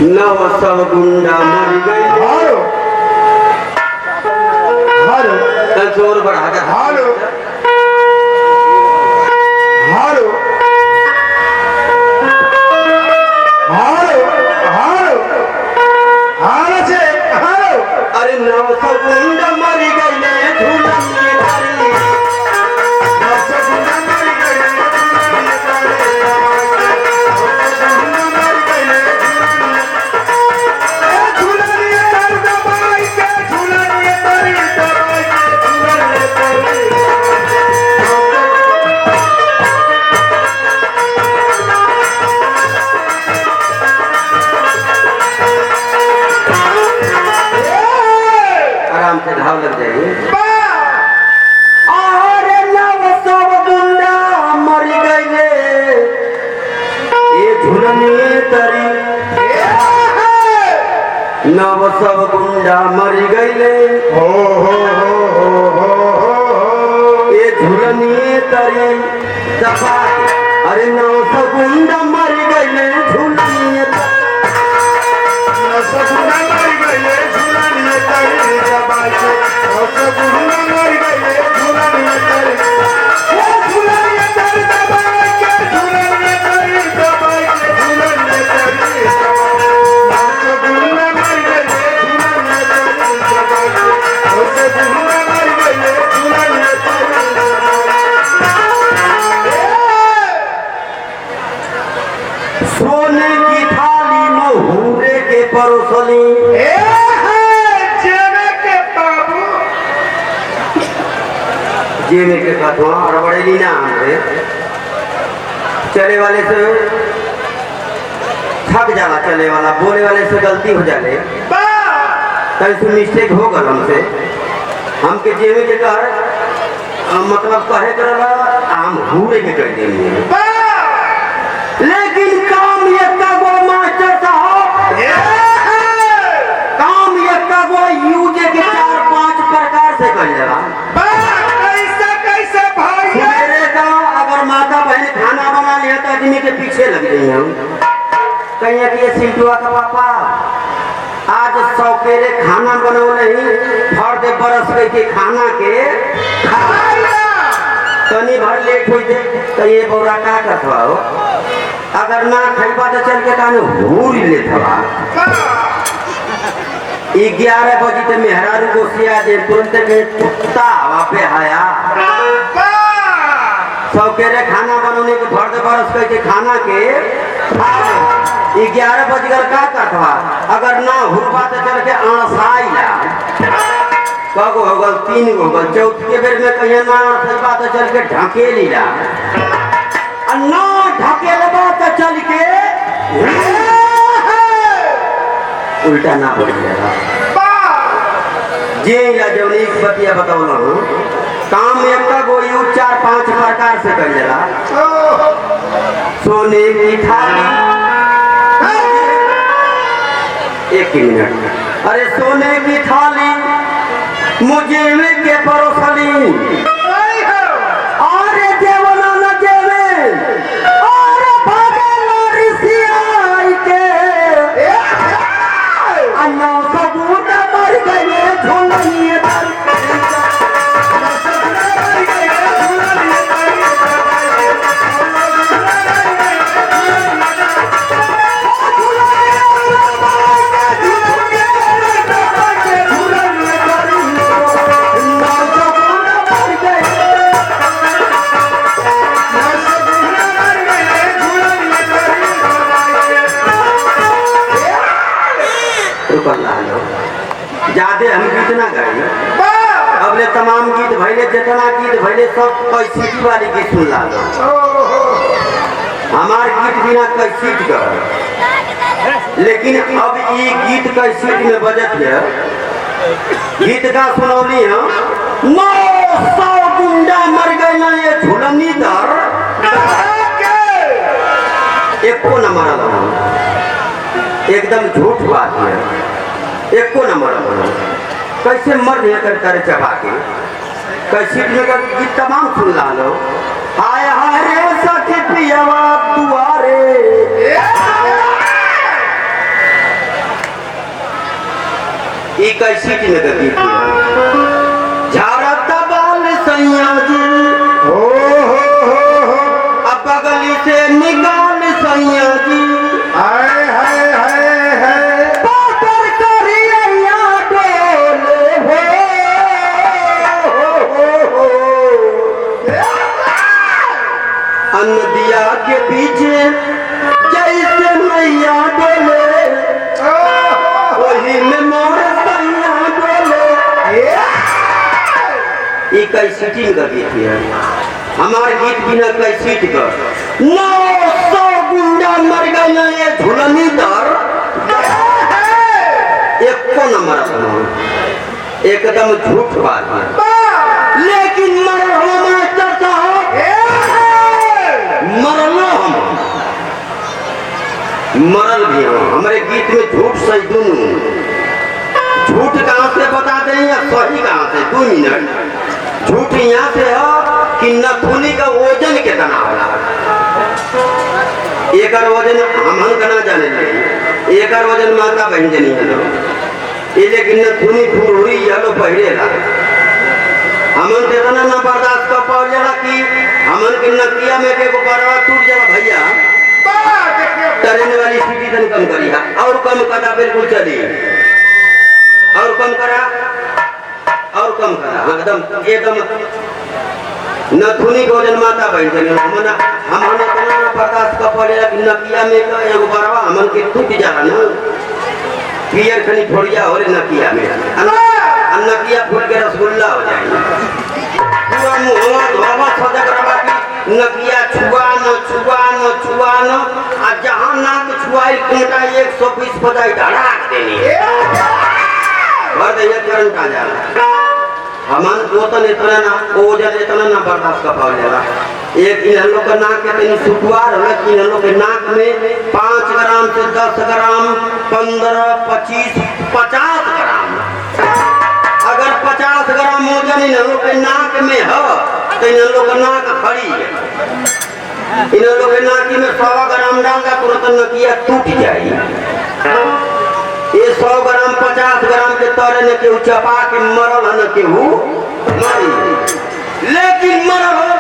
नव सब गुंडा मर गए। हारो हारो कल जोर बढ़ा दे। हारो हारो हारो हारो हारो से हारो। अरे नव सब गुंडा मर गए झूलन में धारी। नव सब गुंडा मर गए झूलन में धारी। आराम से घाव लग जाएगी। अरे नव सब गुंडा मर गए ये झूलनी तरी। नव सब गुंडा मर गए ये झूलनी तरी दबा। अरे नव सब गुंडा मर गए झूलनी सोने की थाली महुरे के परोसली। जेमे के खातवा अड़बड़ेली ना हमरे चले वाले से थक जाला। चले वाला बोले वाले से गलती हो जाले। कहीं से मिस्टेक हो गल हमसे। हमके जेमे के कर मतलब कहे करला हम हुरे के कर देंगे। लेकिन काम ये कगो मास्टर साहब काम ये कगो यूजे के 4-5 प्रकार से कर जाला। अगर माता बहन खाना बना लिया तो आदमी के पीछे लग गई हम। कहीं कि सिंटुआ का पापा आज सौकेरे खाना बनो नहीं भर दे बरस गई के खाना के तनी भर लेट हुई थे तो ये बोरा का करवा हो। अगर ना खैबा तो चल के कान हूर ले थवा। 11 बजे तो मेहरारू गोसिया जे तुरंत के कुत्ता हवा पे आया। सौकेरे खाना बनने के भर दे बरस के खाना के 11 बजकर का कटवा। अगर ना हुआ तो चल के अणसाइला कगो हो गल 3 गो गल। चौथ के बेर में कहीं ना अणसैबा तो चल के ढके लीला ना ढके लगा तो चल के उल्टा ना बोल जाएगा। जे जौन एक बतिया बतौल काम एक गो 4-5 प्रकार से कर जाला। सोने की थाली 1 मिनट। अरे सोने की थाली मुझे के परोसली। अरे देवना न देवे अरे भागे लरिसियाई के अन्ना सबूत मर गए झोलनी ज्यादा हम गीत ना गाई। अबले तमाम गीत भैले जितना गीत भैले सब कैसीटी वाली गीत सुन ला। हमार गीत बिना कैसीट कर। लेकिन अब ये गीत कैसीट में बजत है। गीत का सुनौली है 900 गुंडा मर गए ना ये झुलनी दर एको न मरल। एकदम झूठ बात है। एको न मरल। कैसे मर नहीं कर चबा के कैसी गीत तमाम सुन ला लो। हाय हाय रे सखी पियवा दुआरे ई कैसी की में गीत झाड़ता बाल सैया जी हो अब बगली से निकाल सैया जी हाय हाय हाय हाय पातर करिया डोले हो अन्न दिया के पीछे जैसे मैया डोले वही में मोर सैया डोले। ये कैसीटिंग का गीत है हमारे गीत बिना कैसीट का 900 गुंडा मर गए ये झुलनी दर एक को नंबर एकदम झूठ बात है लेकिन मरल हमारे चर्चा मरलो हम मरल भी हो हमारे गीत में झूठ सही दोनों झूठ कहाँ से बता दें या सही कहाँ से 2 मिनट झूठ यहाँ से हो कि नथुनी का वजन कितना होला एक वजन हम ना जाने लगे एक वजन माता बहन जनी है ये लेकिन नथुनी फुरहुरी यलो पहरेला हमन के इतना ना बर्दाश्त कर पाओ जाला कि हमन के नकिया में के गोबरवा टूट जाला भैया ट्रेन वाली सीटी तन कम करिया और कम करा बिल्कुल चली और कम करा एकदम नथुनी भोजन माता बहन चली हमन इतना ना बर्दाश्त कर पड़ेला कि नकिया में का एगो बरवा हमन के टूट जाला ना पियर खनी फोड़िया हो रे नकिया में नकिया फूल के रसगुल्ला हो जाएगी पूरा मुंह धोवा सजा करवा की नकिया छुआ न आ जहां नाक छुआई कोटा 120 बजाई धड़ाक देनी भर दे करंट आ जाला हमन ओतन इतना ना ओजन इतना ना बर्दाश्त कर पाओ जाला एक इन लोग का नाक के तनी सुखवार है कि इन लोग के नाक में 5 ग्राम से 10 ग्राम 15 25 50 ग्राम अगर 50 ग्राम वजन इन लोग के नाक में हो तो इन लोग का नाक खड़ी है इन लोग के नाक में 100 ग्राम डालगा तुरंत नकिया टूट जाएगी ये 100 ग्राम 50 ग्राम के तोरे ने केहू चपा के मरल न केहू मरी लेकिन मरल हो